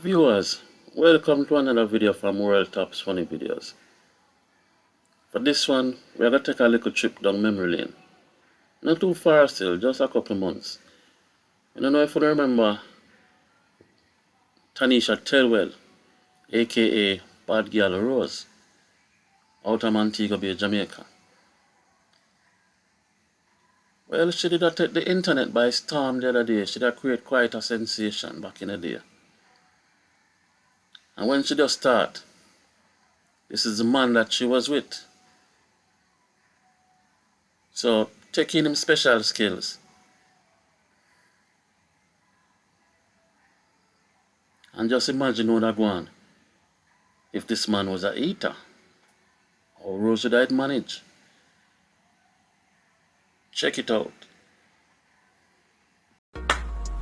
Viewers, welcome to another video from World Top's Funny Videos. For this one, we are going to take a little trip down memory lane. Not too far still, just a couple months. I don't know if you remember Tanisha Telwell, aka Bad Girl Rose, out of Montego Bay, Jamaica. Well, she did take the internet by storm the other day. She did create quite a sensation back in the day. And when she just start, this is the man that she was with. So, taking him special skills. And just imagine how that go on. If this man was a eater, how Rose would have managed. Check it out.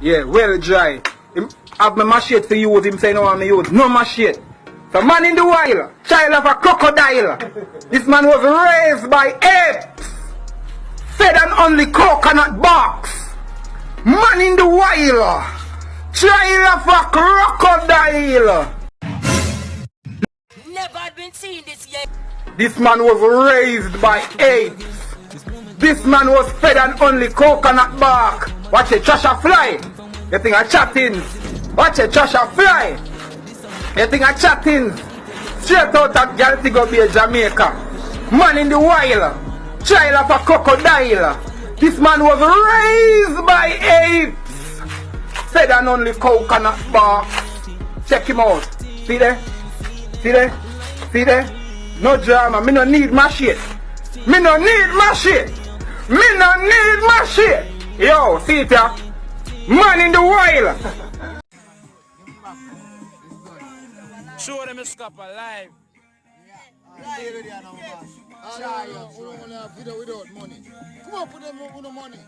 Yeah, well dry. Him have my machete for use, him say no want me use. No machete. So man in the wild, child of a crocodile. This man was raised by apes. Fed on only coconut barks. Man in the wild, child of a crocodile. Never had been seen this yet. This man was raised by apes. This man was fed on only coconut bark. Watch it, trash a fly. You think I chatting? Watch it, trash a fly. You think I chatting? Straight out of Galtigo Bay, Jamaica. Man in the wild, child of a crocodile. This man was raised by apes. Fed on only coconut bark. Check him out. See there? See there? See there? No drama. Me no need my shit. Me no need my shit. Me no need my shit. Yo, see it ya? Man in the wild. Show them a scap alive. Video without money. Come on, put them with no money.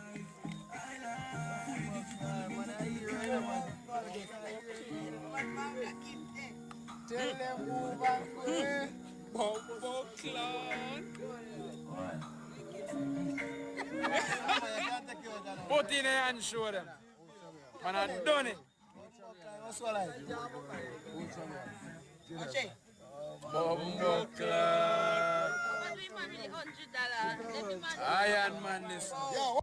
Tell them move and Put in a hand, show them. Man, I done it. Bumbo Club. Iron Man this. yo,